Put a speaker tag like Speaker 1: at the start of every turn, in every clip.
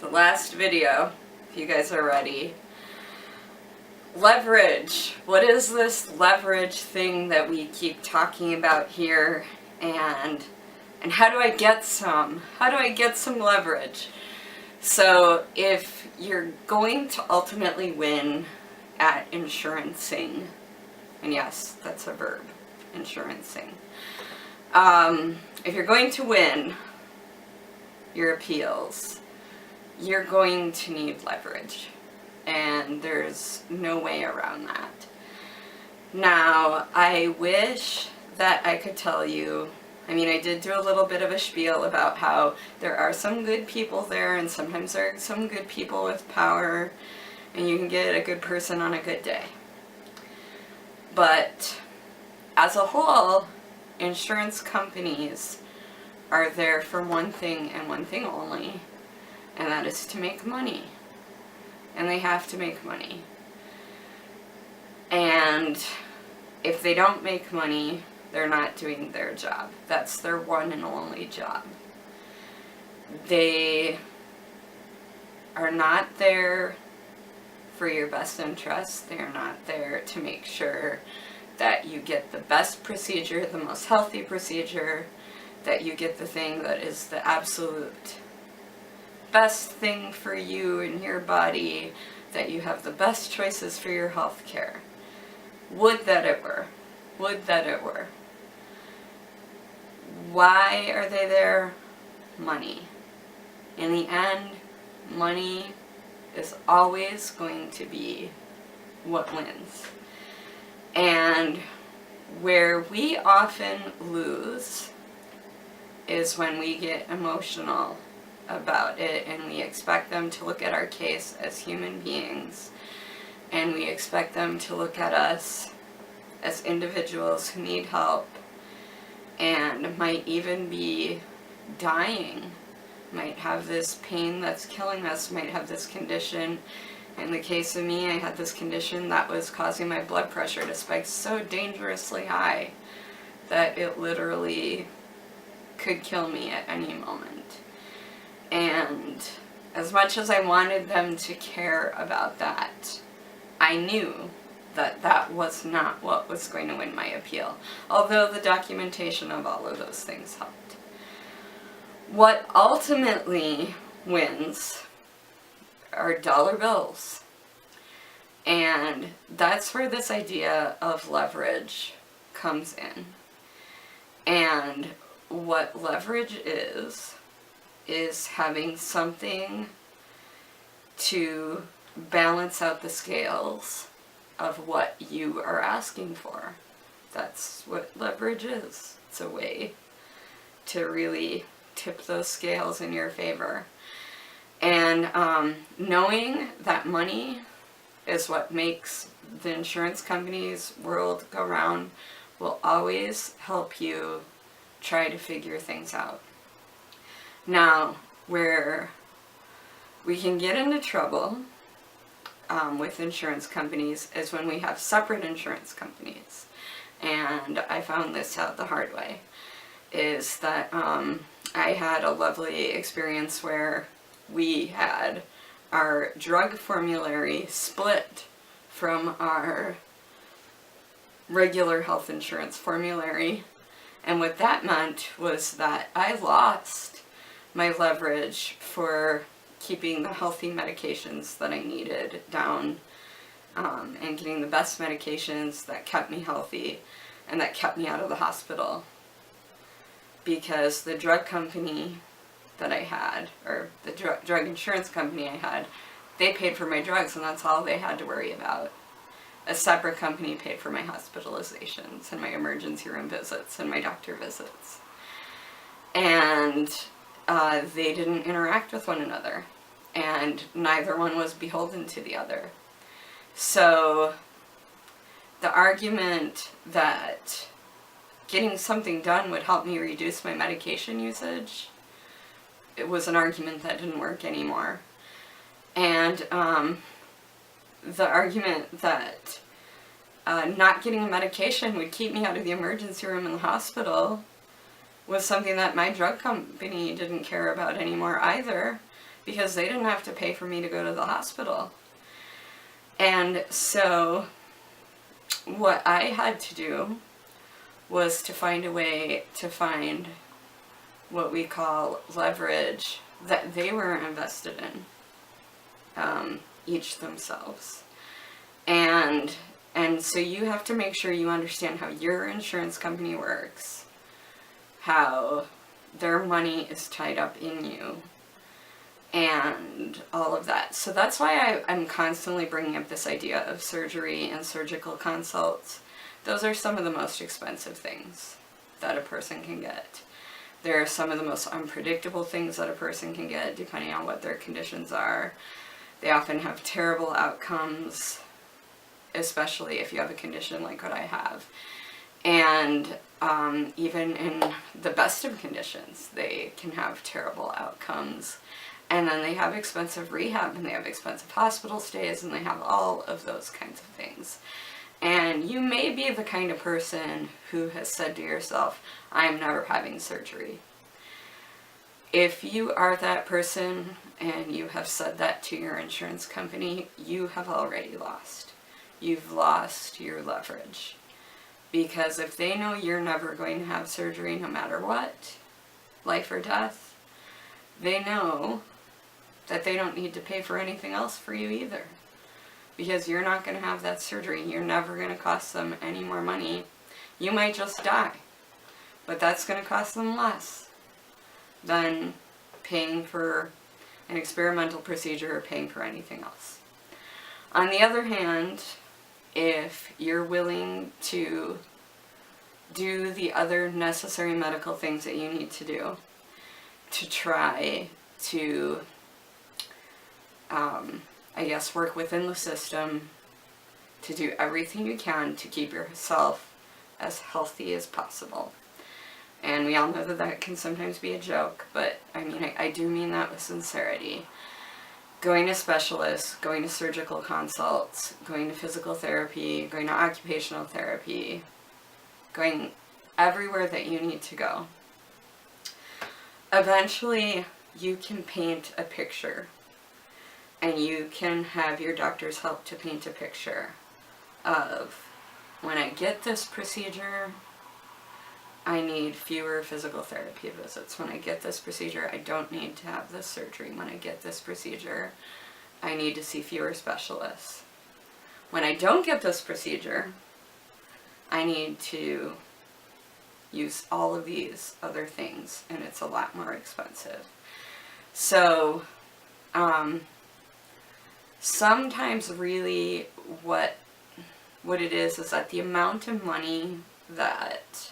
Speaker 1: the last video, if you guys are ready. Leverage. What is this leverage thing that we keep talking about here? And how do I get some? How do I get some leverage? So if you're going to ultimately win at insurancing, and yes, that's a verb, insurancing. If you're going to win your appeals, you're going to need leverage. And there's no way around that. Now, I wish that I could tell you, I mean, I did do a little bit of a spiel about how there are some good people there, and sometimes there are some good people with power, and you can get a good person on a good day. But as a whole, insurance companies are there for one thing and one thing only, and that is to make money. And they have to make money. And if they don't make money, they're not doing their job. That's their one and only job. They are not there for your best interest. They are not there to make sure that you get the best procedure, the most healthy procedure, that you get the thing that is the absolute best thing for you and your body, that you have the best choices for your health care. Would that it were. Would that it were. Why are they there? Money. In the end, money is always going to be what wins. And where we often lose is when we get emotional about it, and we expect them to look at our case as human beings, and we expect them to look at us as individuals who need help and might even be dying, might have this pain that's killing us, might have this condition. In the case of me, I had this condition that was causing my blood pressure to spike so dangerously high that it literally could kill me at any moment. And as much as I wanted them to care about that, I knew that that was not what was going to win my appeal, although the documentation of all of those things helped. What ultimately wins are dollar bills. And that's where this idea of leverage comes in. And what leverage is having something to balance out the scales of what you are asking for. That's what leverage is. It's a way to really tip those scales in your favor. And knowing that money is what makes the insurance company's world go round will always help you try to figure things out. Now, where we can get into trouble with insurance companies is when we have separate insurance companies. And I found this out the hard way, is that I had a lovely experience where we had our drug formulary split from our regular health insurance formulary. And what that meant was that I lost my leverage for keeping the healthy medications that I needed down, and getting the best medications that kept me healthy and that kept me out of the hospital. Because the drug company that I had, or the drug insurance company I had, they paid for my drugs, and that's all they had to worry about. A separate company paid for my hospitalizations and my emergency room visits and my doctor visits. And they didn't interact with one another, and neither one was beholden to the other. So the argument that getting something done would help me reduce my medication usage, it was an argument that didn't work anymore. And the argument that not getting a medication would keep me out of the emergency room in the hospital was something that my drug company didn't care about anymore either. because they didn't have to pay for me to go to the hospital. And so what I had to do was to find a way to find what we call leverage that they were invested in, each themselves. And so you have to make sure you understand how your insurance company works, how their money is tied up in you, and all of that. So that's why I'm constantly bringing up this idea of surgery and surgical consults. Those are some of the most expensive things that a person can get. They're some of the most unpredictable things that a person can get depending on what their conditions are. They often have terrible outcomes, especially if you have a condition like what I have. And even in the best of conditions, they can have terrible outcomes. And then they have expensive rehab, and they have expensive hospital stays, and they have all of those kinds of things. And you may be the kind of person who has said to yourself, I'm never having surgery. If you are that person and you have said that to your insurance company, you have already lost. You've lost your leverage. Because if they know you're never going to have surgery no matter what, life or death, they know that they don't need to pay for anything else for you either. Because you're not going to have that surgery. You're never going to cost them any more money. You might just die. But that's going to cost them less than paying for an experimental procedure or paying for anything else. On the other hand, if you're willing to do the other necessary medical things that you need to do to try to, work within the system, to do everything you can to keep yourself as healthy as possible. And we all know that that can sometimes be a joke, but I do mean that with sincerity. Going to specialists, going to surgical consults, going to physical therapy, going to occupational therapy, going everywhere that you need to go. Eventually, you can paint a picture, and you can have your doctors help to paint a picture of, when I get this procedure, I need fewer physical therapy visits. When I get this procedure, I don't need to have this surgery. When I get this procedure, I need to see fewer specialists. When I don't get this procedure, I need to use all of these other things, and it's a lot more expensive. So, sometimes really what it is that the amount of money that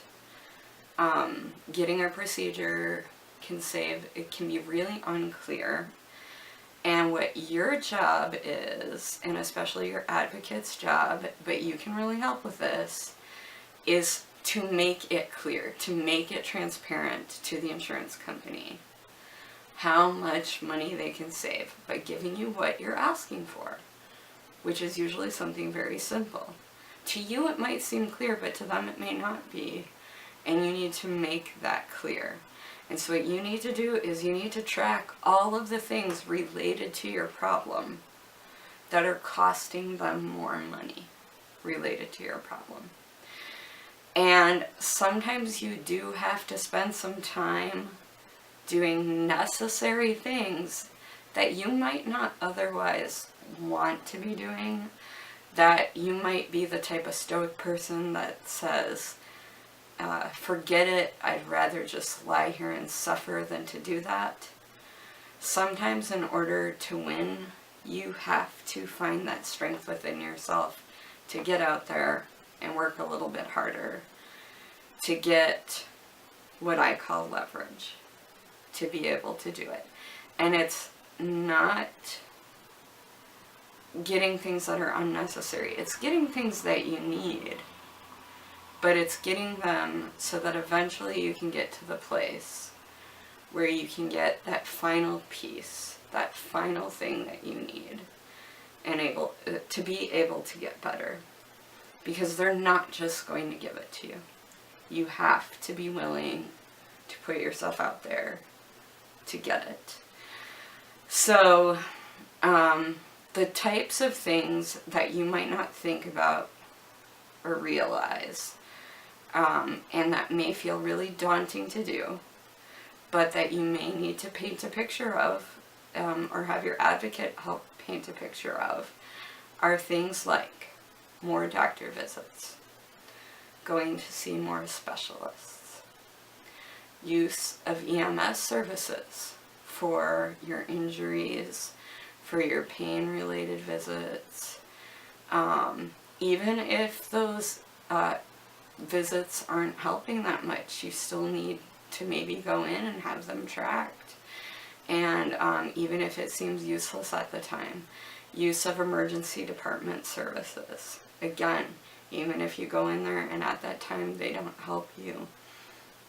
Speaker 1: getting a procedure can save, it can be really unclear. And what your job is, and especially your advocate's job, but you can really help with this, is to make it clear, to make it transparent to the insurance company how much money they can save by giving you what you're asking for, which is usually something very simple. To you it might seem clear, but to them it may not be. And you need to make that clear. And so what you need to do is you need to track all of the things related to your problem that are costing them more money related to your problem. And sometimes you do have to spend some time doing necessary things that you might not otherwise want to be doing, that you might be the type of stoic person that says, forget it, I'd rather just lie here and suffer than to do that. Sometimes in order to win, you have to find that strength within yourself to get out there and work a little bit harder, to get what I call leverage, to be able to do it. And it's not getting things that are unnecessary. It's getting things that you need. But it's getting them so that eventually you can get to the place where you can get that final piece, that final thing that you need, and to be able to get better. Because they're not just going to give it to you. You have to be willing to put yourself out there to get it. So, the types of things that you might not think about or realize, and that may feel really daunting to do, but that you may need to paint a picture of, or have your advocate help paint a picture of, are things like more doctor visits, going to see more specialists, use of EMS services for your injuries, for your pain-related visits. Even if those visits aren't helping that much, you still need to maybe go in and have them tracked. And even if it seems useless at the time, use of emergency department services. Again, even if you go in there and at that time they don't help you,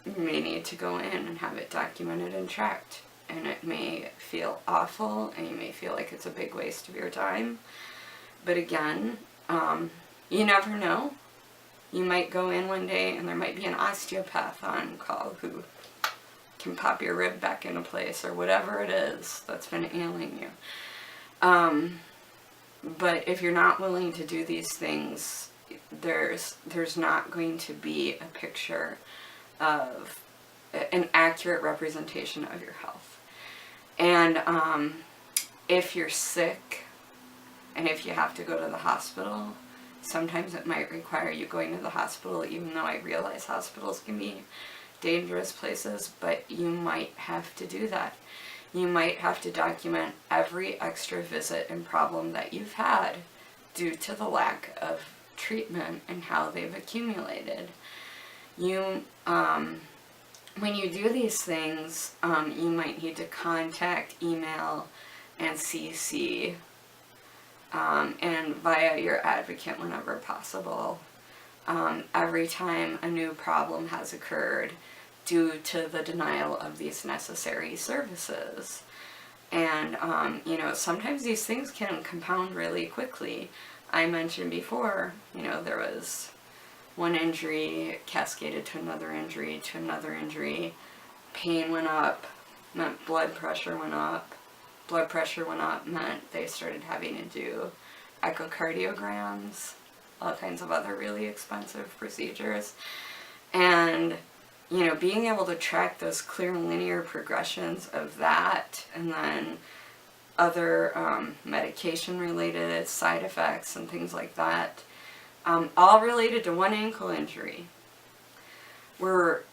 Speaker 1: you may need to go in and have it documented and tracked. And it may feel awful, and you may feel like it's a big waste of your time. But again, you never know. You might go in one day and there might be an osteopath on call who can pop your rib back into place, or whatever it is that's been ailing you. But if you're not willing to do these things, there's not going to be a picture of an accurate representation of your health. And if you're sick, and if you have to go to the hospital, sometimes it might require you going to the hospital, even though I realize hospitals can be dangerous places, but you might have to do that. You might have to document every extra visit and problem that you've had due to the lack of treatment and how they've accumulated. You, when you do these things, you might need to contact, email, and CC, and via your advocate whenever possible, every time a new problem has occurred due to the denial of these necessary services. And, sometimes these things can compound really quickly. I mentioned before, there was one injury cascaded to another injury, pain went up, meant blood pressure went up. Blood pressure went up meant they started having to do echocardiograms, all kinds of other really expensive procedures. And, being able to track those clear linear progressions of that, and then other medication-related side effects and things like that, all related to one ankle injury, were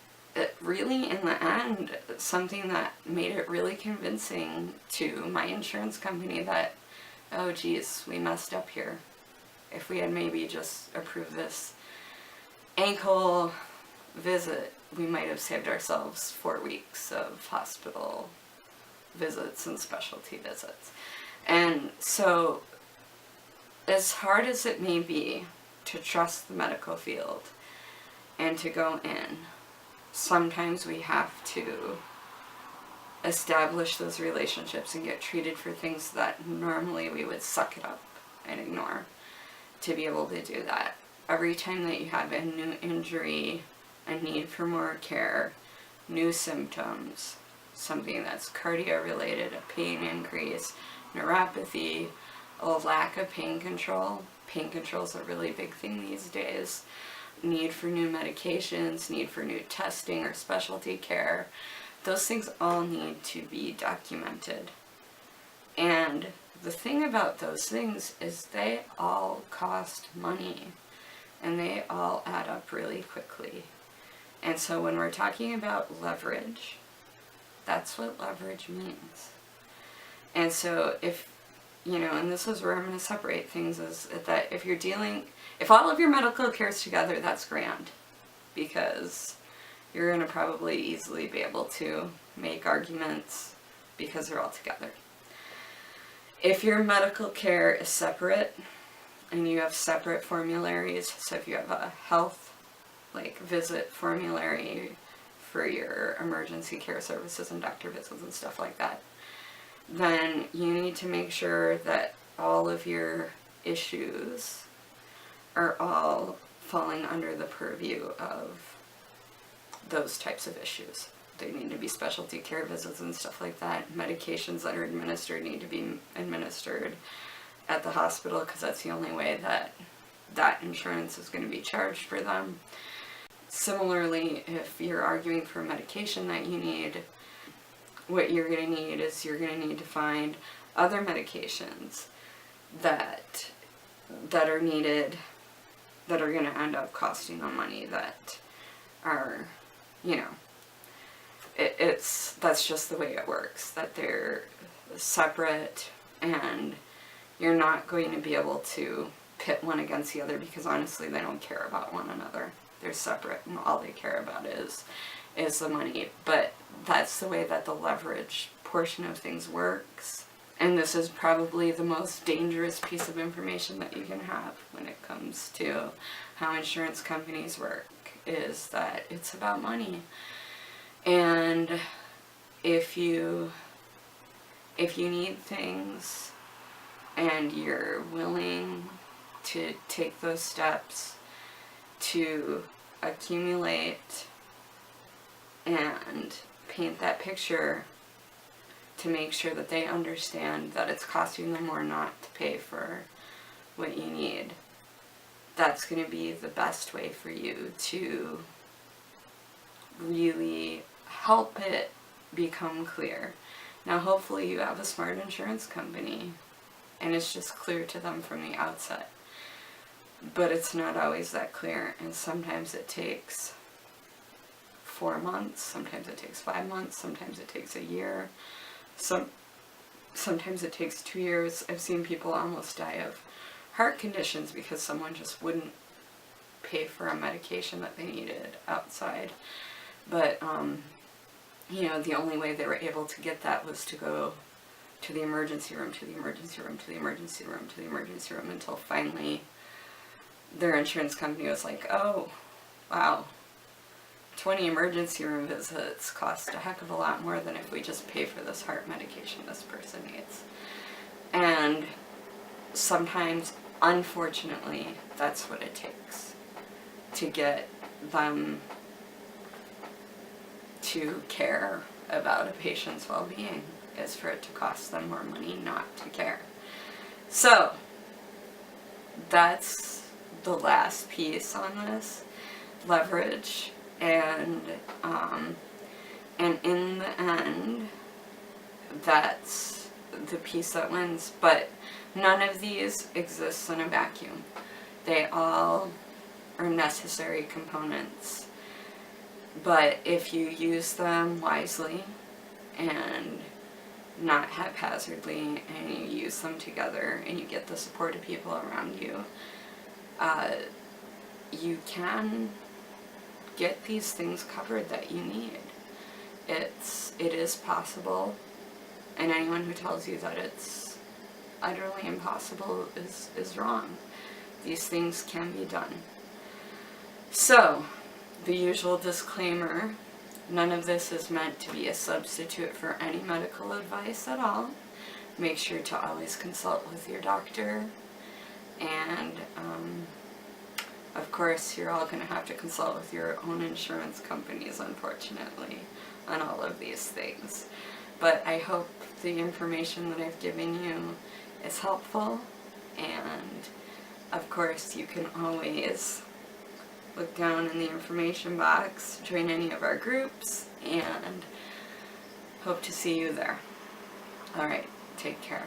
Speaker 1: really, in the end, something that made it really convincing to my insurance company that, oh geez, we messed up here. If we had maybe just approved this ankle visit, we might have saved ourselves 4 weeks of hospital visits and specialty visits. And so, as hard as it may be to trust the medical field and to go in, sometimes we have to establish those relationships and get treated for things that normally we would suck it up and ignore, to be able to do that. Every time that you have a new injury, a need for more care, new symptoms, something that's cardio related, a pain increase, neuropathy, a lack of pain control. Pain control is a really big thing these days. Need for new medications, need for new testing or specialty care. Those things all need to be documented. And the thing about those things is they all cost money, and they all add up really quickly. And so when we're talking about leverage, that's what leverage means. And so if, and this is where I'm going to separate things, is that if all of your medical care is together, that's grand, because you're going to probably easily be able to make arguments because they're all together. If your medical care is separate and you have separate formularies, so if you have a health visit formulary for your emergency care services and doctor visits and stuff like that, then you need to make sure that all of your issues are all falling under the purview of those types of issues. They need to be specialty care visits and stuff like that. Medications that are administered need to be administered at the hospital because that's the only way that that insurance is going to be charged for them. Similarly, if you're arguing for medication that you need, what you're going to need is you're going to need to find other medications that are needed, that are going to end up costing them money, that are, you know, that's just the way it works, that they're separate, and you're not going to be able to pit one against the other because honestly they don't care about one another. They're separate and all they care about is the money. But that's the way that the leverage portion of things works. And this is probably the most dangerous piece of information that you can have when it comes to how insurance companies work, is that it's about money. And if you need things and you're willing to take those steps to accumulate and paint that picture to make sure that they understand that it's costing them more not to pay for what you need, that's going to be the best way for you to really help it become clear. Now hopefully you have a smart insurance company and it's just clear to them from the outset. But it's not always that clear, and sometimes it takes 4 months, sometimes it takes 5 months, sometimes it takes a year, sometimes it takes 2 years. I've seen people almost die of heart conditions because someone just wouldn't pay for a medication that they needed outside. But, you know, the only way they were able to get that was to go to the emergency room, to the emergency room, to the emergency room, to the emergency room, until finally their insurance company was like, oh, wow, 20 emergency room visits cost a heck of a lot more than if we just pay for this heart medication this person needs. And sometimes, unfortunately, that's what it takes to get them to care about a patient's well-being, is for it to cost them more money not to care. So, that's the last piece on this, leverage, and in the end, that's the piece that wins. But none of these exists in a vacuum. They all are necessary components. But if you use them wisely and not haphazardly, and you use them together and you get the support of people around you, you can get these things covered that you need. It is possible, and anyone who tells you that it's utterly impossible is wrong. These things can be done. So, the usual disclaimer, none of this is meant to be a substitute for any medical advice at all. Make sure to always consult with your doctor, and of course you're all going to have to consult with your own insurance companies, unfortunately, on all of these things. But I hope the information that I've given you is helpful, and of course you can always look down in the information box, join any of our groups, and hope to see you there. Alright, take care.